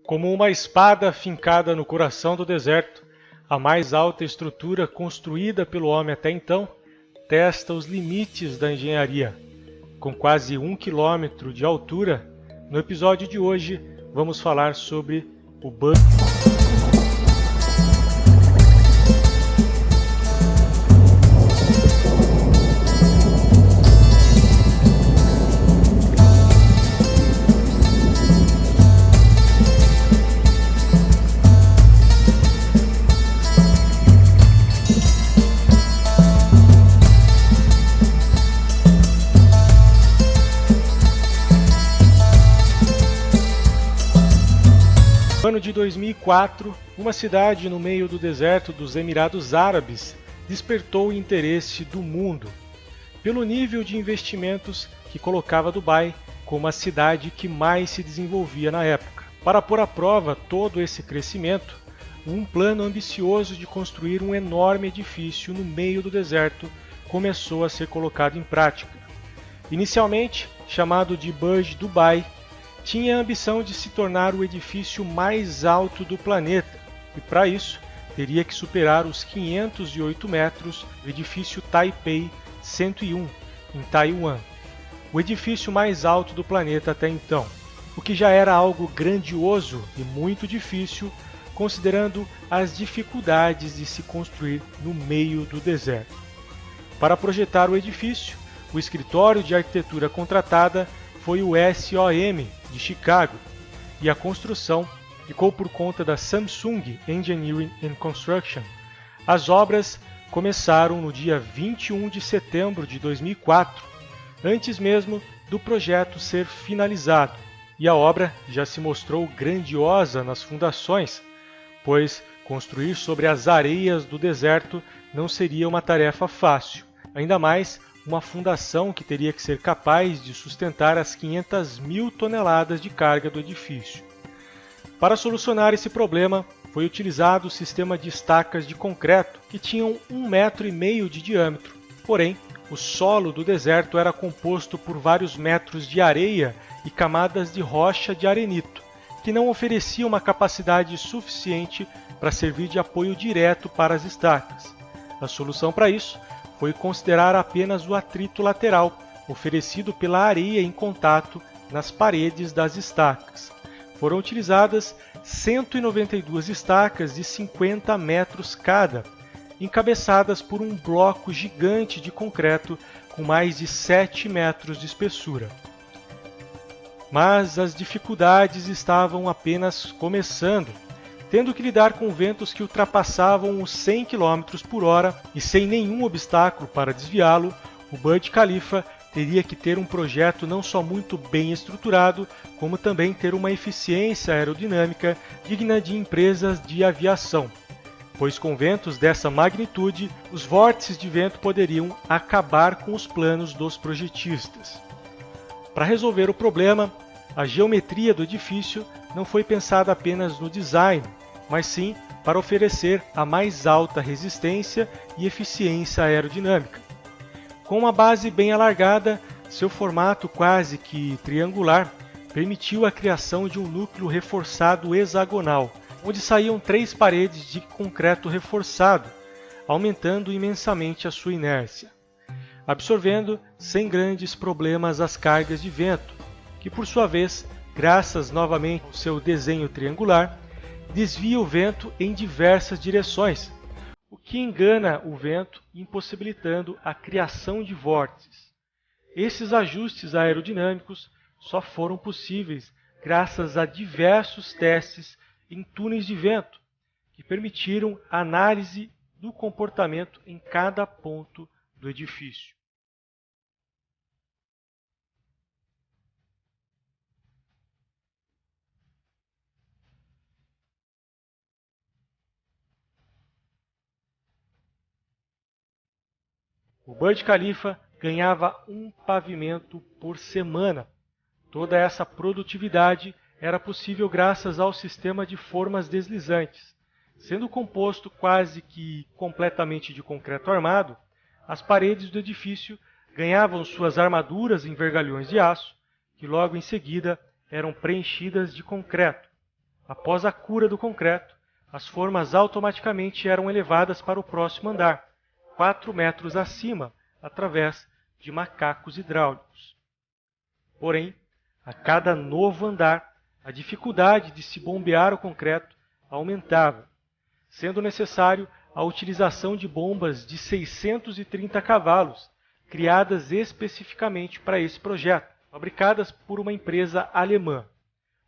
Como uma espada fincada no coração do deserto, a mais alta estrutura construída pelo homem até então testa os limites da engenharia. Com quase 1 quilômetro de altura, no episódio de hoje vamos falar sobre o Burj. No ano de 2004, uma cidade no meio do deserto dos Emirados Árabes despertou o interesse do mundo, pelo nível de investimentos que colocava Dubai como a cidade que mais se desenvolvia na época. Para pôr à prova todo esse crescimento, um plano ambicioso de construir um enorme edifício no meio do deserto começou a ser colocado em prática. Inicialmente chamado de Burj Dubai, tinha a ambição de se tornar o edifício mais alto do planeta, e para isso teria que superar os 508 metros do edifício Taipei 101, em Taiwan, o edifício mais alto do planeta até então, o que já era algo grandioso e muito difícil, considerando as dificuldades de se construir no meio do deserto. Para projetar o edifício, o escritório de arquitetura contratada foi o SOM de Chicago, e a construção ficou por conta da Samsung Engineering and Construction. As obras começaram no dia 21 de setembro de 2004, antes mesmo do projeto ser finalizado, e a obra já se mostrou grandiosa nas fundações, pois construir sobre as areias do deserto não seria uma tarefa fácil, ainda mais uma fundação que teria que ser capaz de sustentar as 500.000 toneladas de carga do edifício. Para solucionar esse problema, foi utilizado o sistema de estacas de concreto que tinham 1,5 metro de diâmetro. Porém, o solo do deserto era composto por vários metros de areia e camadas de rocha de arenito, que não oferecia uma capacidade suficiente para servir de apoio direto para as estacas. A solução para isso foi considerar apenas o atrito lateral, oferecido pela areia em contato nas paredes das estacas. Foram utilizadas 192 estacas de 50 metros cada, encabeçadas por um bloco gigante de concreto com mais de 7 metros de espessura. Mas as dificuldades estavam apenas começando, tendo que lidar com ventos que ultrapassavam os 100 km por hora e sem nenhum obstáculo para desviá-lo, o Burj Khalifa teria que ter um projeto não só muito bem estruturado, como também ter uma eficiência aerodinâmica digna de empresas de aviação, pois com ventos dessa magnitude, os vórtices de vento poderiam acabar com os planos dos projetistas. Para resolver o problema, a geometria do edifício não foi pensada apenas no design, mas sim para oferecer a mais alta resistência e eficiência aerodinâmica. Com uma base bem alargada, seu formato quase que triangular permitiu a criação de um núcleo reforçado hexagonal, onde saíam 3 paredes de concreto reforçado, aumentando imensamente a sua inércia, absorvendo sem grandes problemas as cargas de vento, que por sua vez, graças novamente ao seu desenho triangular, desvia o vento em diversas direções, o que engana o vento, impossibilitando a criação de vórtices. Esses ajustes aerodinâmicos só foram possíveis graças a diversos testes em túneis de vento, que permitiram a análise do comportamento em cada ponto do edifício. O Burj Khalifa ganhava um pavimento por semana. Toda essa produtividade era possível graças ao sistema de formas deslizantes. Sendo composto quase que completamente de concreto armado, as paredes do edifício ganhavam suas armaduras em vergalhões de aço, que logo em seguida eram preenchidas de concreto. Após a cura do concreto, as formas automaticamente eram elevadas para o próximo andar, 4 metros acima, através de macacos hidráulicos. Porém, a cada novo andar, a dificuldade de se bombear o concreto aumentava, sendo necessário a utilização de bombas de 630 cavalos, criadas especificamente para esse projeto, fabricadas por uma empresa alemã.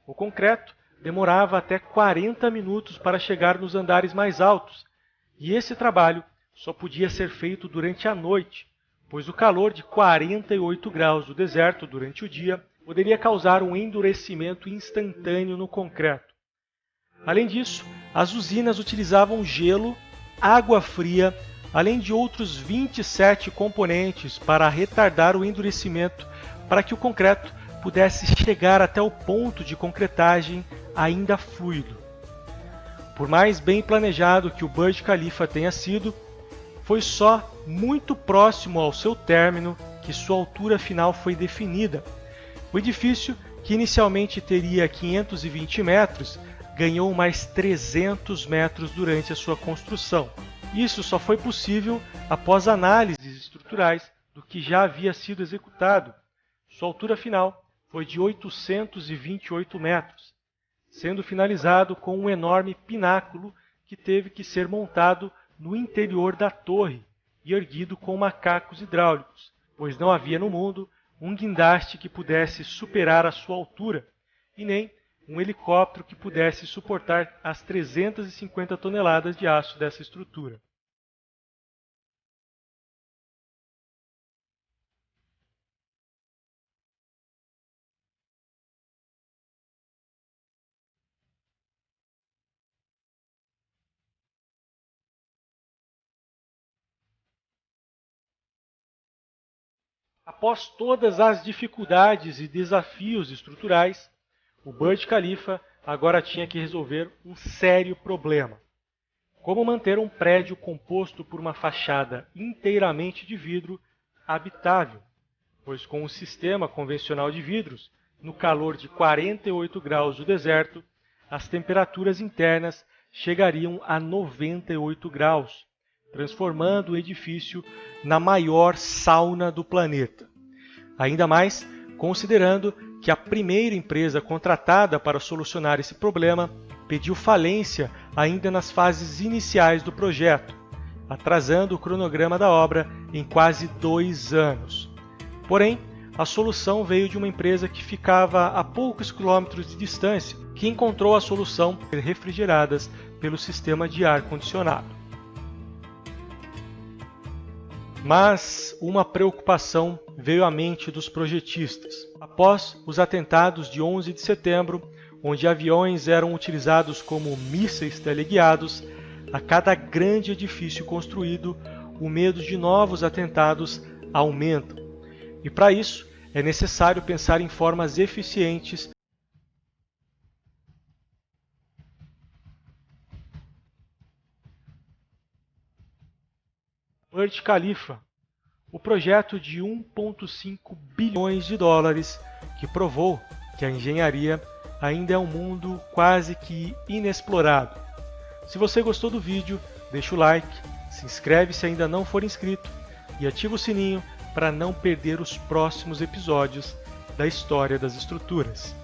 O concreto demorava até 40 minutos para chegar nos andares mais altos, e esse trabalho só podia ser feito durante a noite, pois o calor de 48 graus do deserto durante o dia poderia causar um endurecimento instantâneo no concreto. Além disso, as usinas utilizavam gelo, água fria, além de outros 27 componentes para retardar o endurecimento para que o concreto pudesse chegar até o ponto de concretagem ainda fluido. Por mais bem planejado que o Burj Khalifa tenha sido, foi só muito próximo ao seu término que sua altura final foi definida. O edifício, que inicialmente teria 520 metros, ganhou mais 300 metros durante a sua construção. Isso só foi possível após análises estruturais do que já havia sido executado. Sua altura final foi de 828 metros, sendo finalizado com um enorme pináculo que teve que ser montado no interior da torre e erguido com macacos hidráulicos, pois não havia no mundo um guindaste que pudesse superar a sua altura, e nem um helicóptero que pudesse suportar as 350 toneladas de aço dessa estrutura. Após todas as dificuldades e desafios estruturais, o Burj Khalifa agora tinha que resolver um sério problema: como manter um prédio composto por uma fachada inteiramente de vidro habitável, pois com o sistema convencional de vidros, no calor de 48 graus do deserto, as temperaturas internas chegariam a 98 graus, transformando o edifício na maior sauna do planeta. Ainda mais considerando que a primeira empresa contratada para solucionar esse problema pediu falência ainda nas fases iniciais do projeto, atrasando o cronograma da obra em quase 2 anos. Porém, a solução veio de uma empresa que ficava a poucos quilômetros de distância, que encontrou a solução refrigeradas pelo sistema de ar-condicionado. Mas uma preocupação veio à mente dos projetistas. Após os atentados de 11 de setembro, onde aviões eram utilizados como mísseis teleguiados, a cada grande edifício construído, o medo de novos atentados aumenta. E para isso, é necessário pensar em formas eficientes Burj Khalifa, o projeto de 1,5 bilhões de dólares que provou que a engenharia ainda é um mundo quase que inexplorado. Se você gostou do vídeo, deixa o like, se inscreve se ainda não for inscrito e ativa o sininho para não perder os próximos episódios da História das Estruturas.